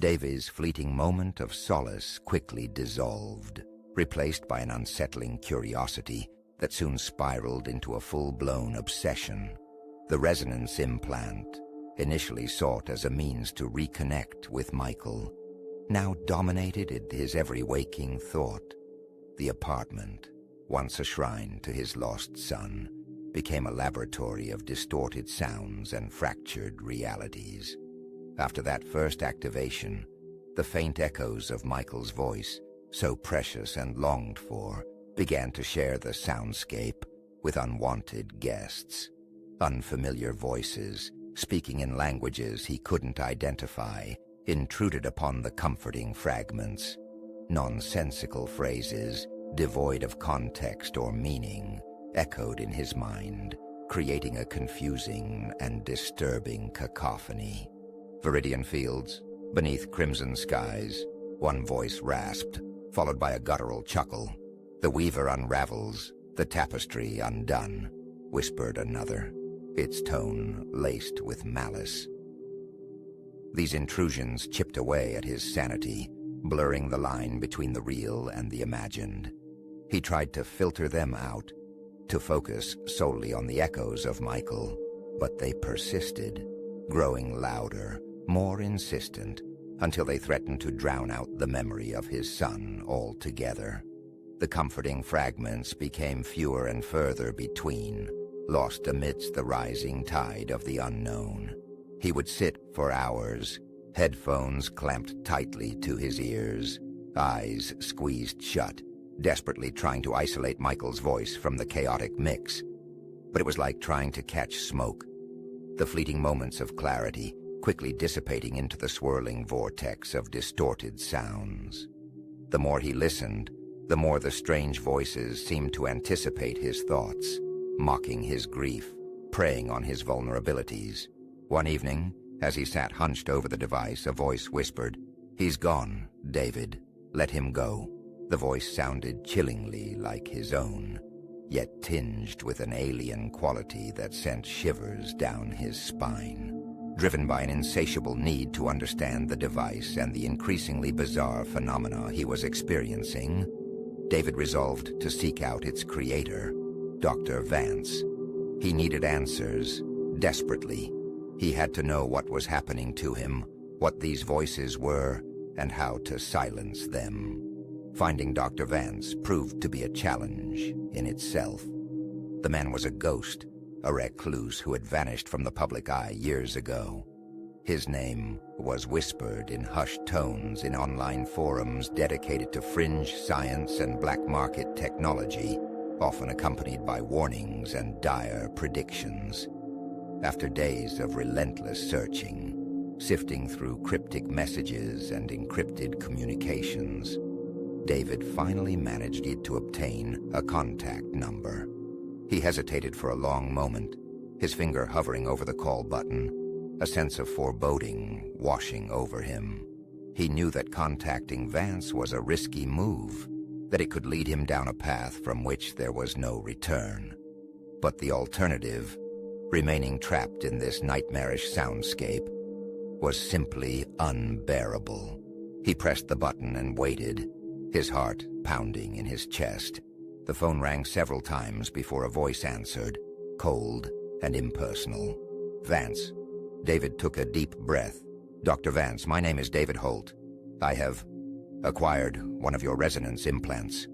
Davy's fleeting moment of solace quickly dissolved, replaced by an unsettling curiosity that soon spiraled into a full-blown obsession. The resonance implant, initially sought as a means to reconnect with Michael, now dominated his every waking thought. The apartment, once a shrine to his lost son, became a laboratory of distorted sounds and fractured realities. After that first activation, the faint echoes of Michael's voice, so precious and longed for, began to share the soundscape with unwanted guests. Unfamiliar voices, speaking in languages he couldn't identify, intruded upon the comforting fragments. Nonsensical phrases, devoid of context or meaning, echoed in his mind, creating a confusing and disturbing cacophony. Viridian fields, beneath crimson skies, one voice rasped, followed by a guttural chuckle. The weaver unravels, the tapestry undone, whispered another, its tone laced with malice. These intrusions chipped away at his sanity, blurring the line between the real and the imagined. He tried to filter them out, to focus solely on the echoes of Michael, but they persisted, growing louder, more insistent, until they threatened to drown out the memory of his son altogether. The comforting fragments became fewer and further between, lost amidst the rising tide of the unknown. He would sit for hours, headphones clamped tightly to his ears, eyes squeezed shut, desperately trying to isolate Michael's voice from the chaotic mix. But it was like trying to catch smoke, the fleeting moments of clarity quickly dissipating into the swirling vortex of distorted sounds. The more he listened, the more the strange voices seemed to anticipate his thoughts, mocking his grief, preying on his vulnerabilities. One evening, as he sat hunched over the device, a voice whispered, "He's gone, David. Let him go." The voice sounded chillingly like his own, yet tinged with an alien quality that sent shivers down his spine. Driven by an insatiable need to understand the device and the increasingly bizarre phenomena he was experiencing, David resolved to seek out its creator, Dr. Vance. He needed answers, desperately. He had to know what was happening to him, what these voices were, and how to silence them. Finding Dr. Vance proved to be a challenge in itself. The man was a ghost, a recluse who had vanished from the public eye years ago. His name was whispered in hushed tones in online forums dedicated to fringe science and black market technology, often accompanied by warnings and dire predictions. After days of relentless searching, sifting through cryptic messages and encrypted communications, David finally managed to obtain a contact number. He hesitated for a long moment, his finger hovering over the call button, a sense of foreboding washing over him. He knew that contacting Vance was a risky move, that it could lead him down a path from which there was no return. But the alternative, remaining trapped in this nightmarish soundscape, was simply unbearable. He pressed the button and waited, his heart pounding in his chest. The phone rang several times before a voice answered, cold and impersonal. "Vance." David took a deep breath. "Dr. Vance, my name is David Holt. I have acquired one of your resonance implants."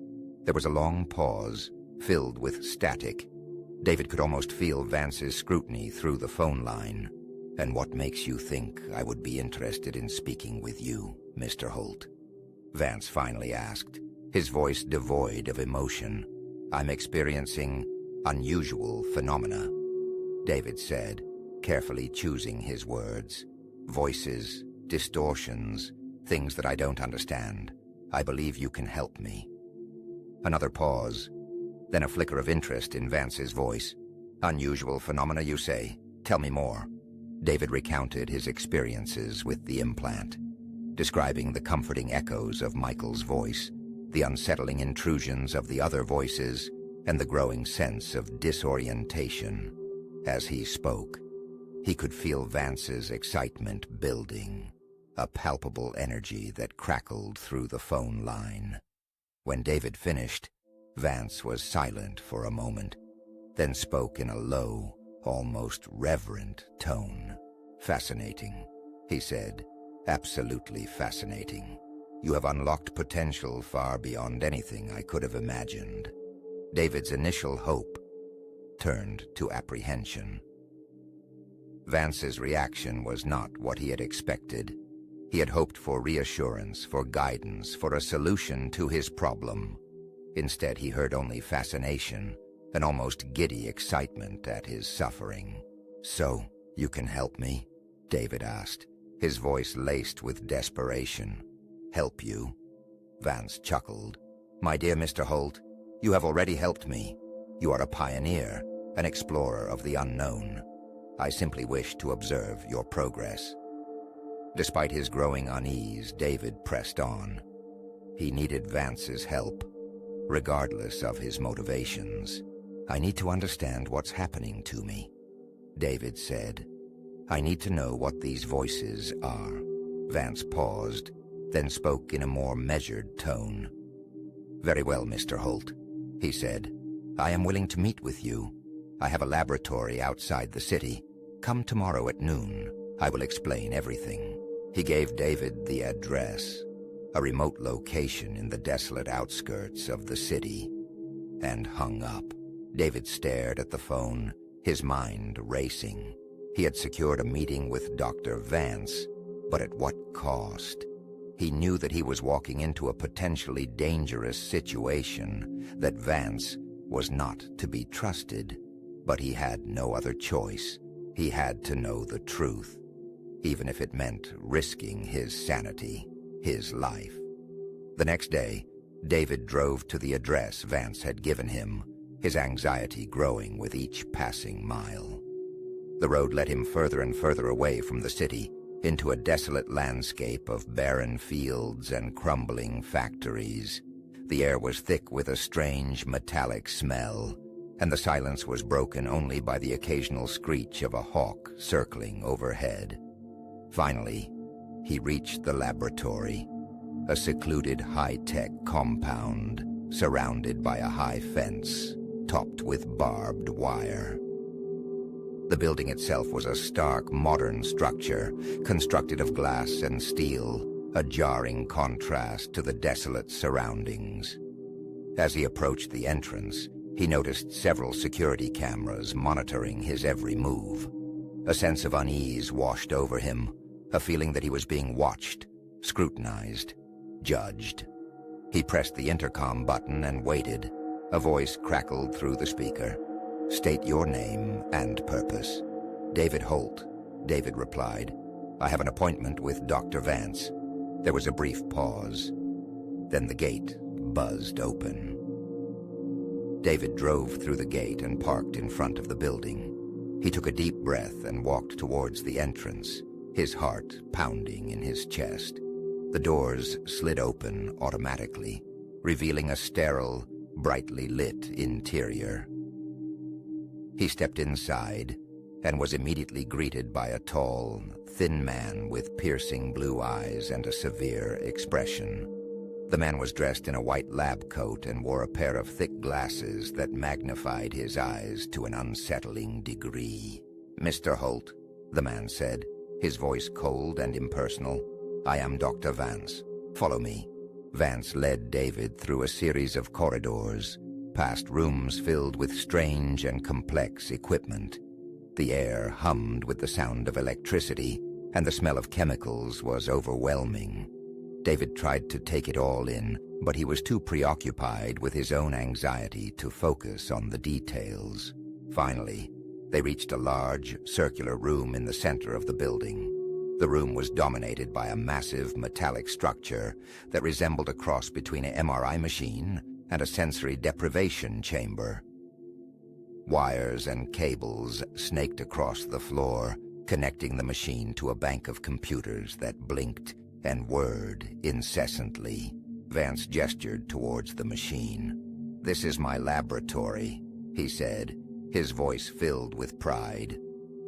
There was a long pause, filled with static. David could almost feel Vance's scrutiny through the phone line. "And what makes you think I would be interested in speaking with you, Mr. Holt?" Vance finally asked, his voice devoid of emotion. "I'm experiencing unusual phenomena," David said, carefully choosing his words. "Voices, distortions, things that I don't understand. I believe you can help me." Another pause, then a flicker of interest in Vance's voice. "Unusual phenomena, you say? Tell me more." David recounted his experiences with the implant, describing the comforting echoes of Michael's voice, the unsettling intrusions of the other voices, and the growing sense of disorientation. As he spoke, he could feel Vance's excitement building. a palpable energy that crackled through the phone line. When David finished, Vance was silent for a moment, then spoke in a low, almost reverent tone. "Fascinating," he said. "Absolutely fascinating. You have unlocked potential far beyond anything I could have imagined." David's initial hope turned to apprehension. Vance's reaction was not what he had expected. He had hoped for reassurance, for guidance, for a solution to his problem. Instead, he heard only fascination, an almost giddy excitement at his suffering. "So, you can help me?" David asked, his voice laced with desperation. "Help you?" Vance chuckled. "My dear Mr. Holt, you have already helped me. You are a pioneer, an explorer of the unknown. I simply wish to observe your progress." Despite his growing unease, David pressed on. He needed Vance's help, regardless of his motivations. "I need to understand what's happening to me," David said. "I need to know what these voices are." Vance paused, then spoke in a more measured tone. "Very well, Mr. Holt," he said. "I am willing to meet with you. I have a laboratory outside the city. Come tomorrow at noon. I will explain everything." He gave David the address, a remote location in the desolate outskirts of the city, and hung up. David stared at the phone, his mind racing. He had secured a meeting with Dr. Vance, but at what cost? He knew that he was walking into a potentially dangerous situation, that Vance was not to be trusted, but he had no other choice. He had to know the truth, even if it meant risking his sanity, his life. The next day, David drove to the address Vance had given him, his anxiety growing with each passing mile. The road led him further and further away from the city, into a desolate landscape of barren fields and crumbling factories. The air was thick with a strange metallic smell, and the silence was broken only by the occasional screech of a hawk circling overhead. Finally, he reached the laboratory, a secluded high-tech compound surrounded by a high fence topped with barbed wire. The building itself was a stark, modern structure constructed of glass and steel, a jarring contrast to the desolate surroundings. As he approached the entrance, he noticed several security cameras monitoring his every move. A sense of unease washed over him, a feeling that he was being watched, scrutinized, judged. He pressed the intercom button and waited. A voice crackled through the speaker. "State your name and purpose." "David Holt," David replied. "I have an appointment with Dr. Vance." There was a brief pause. Then the gate buzzed open. David drove through the gate and parked in front of the building. He took a deep breath and walked towards the entrance, his heart pounding in his chest. The doors slid open automatically, revealing a sterile, brightly lit interior. He stepped inside and was immediately greeted by a tall, thin man with piercing blue eyes and a severe expression. The man was dressed in a white lab coat and wore a pair of thick glasses that magnified his eyes to an unsettling degree. "Mr. Holt," the man said, his voice cold and impersonal, "I am Dr. Vance. Follow me." Vance led David through a series of corridors, past rooms filled with strange and complex equipment. The air hummed with the sound of electricity, and the smell of chemicals was overwhelming. David tried to take it all in, but he was too preoccupied with his own anxiety to focus on the details. Finally, they reached a large, circular room in the center of the building. The room was dominated by a massive metallic structure that resembled a cross between an MRI machine and a sensory deprivation chamber. Wires and cables snaked across the floor, connecting the machine to a bank of computers that blinked and whirred incessantly. Vance gestured towards the machine. "This is my laboratory," he said, his voice filled with pride.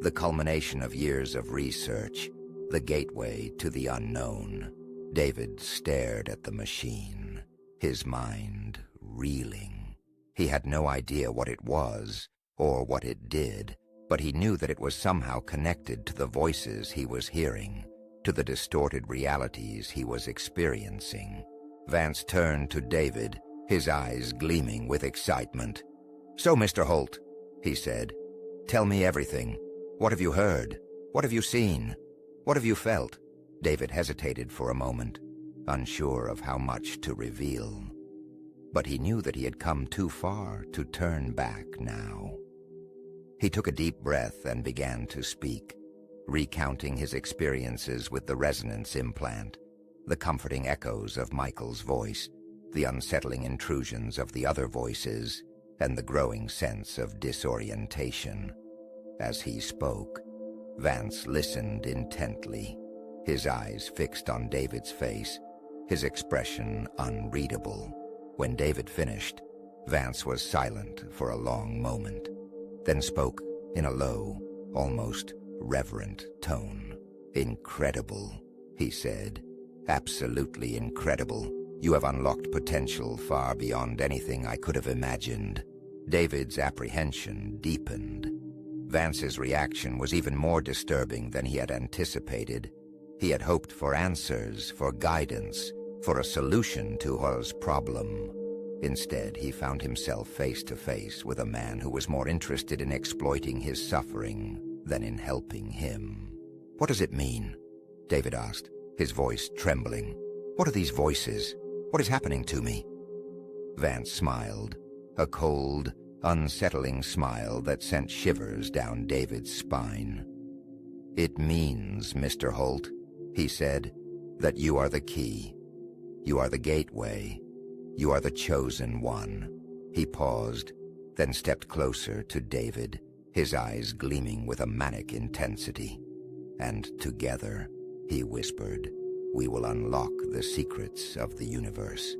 "The culmination of years of research. the gateway to the unknown. David stared at the machine, his mind reeling. He had no idea what it was or what it did, but he knew that it was somehow connected to the voices he was hearing, to the distorted realities he was experiencing. Vance turned to David, his eyes gleaming with excitement. "So, Mr. Holt," he said, "tell me everything. What have you heard? What have you seen? What have you felt?" David hesitated for a moment, unsure of how much to reveal. But he knew that he had come too far to turn back now. He took a deep breath and began to speak, recounting his experiences with the resonance implant, the comforting echoes of Michael's voice, the unsettling intrusions of the other voices, and the growing sense of disorientation. As he spoke, Vance listened intently, his eyes fixed on David's face, his expression unreadable. When David finished, Vance was silent for a long moment, then spoke in a low, almost reverent tone. "Incredible," he said. "Absolutely incredible. You have unlocked potential far beyond anything I could have imagined." David's apprehension deepened. Vance's reaction was even more disturbing than he had anticipated. He had hoped for answers, for guidance, for a solution to his problem. Instead, he found himself face to face with a man who was more interested in exploiting his suffering than in helping him. "What does it mean?" David asked, his voice trembling. "What are these voices? What is happening to me?" Vance smiled, a cold, unsettling smile that sent shivers down David's spine. "It means, Mr. Holt," he said, "that you are the key. You are the gateway. You are the chosen one." He paused, then stepped closer to David, his eyes gleaming with a manic intensity. "And together," he whispered, "we will unlock the secrets of the universe."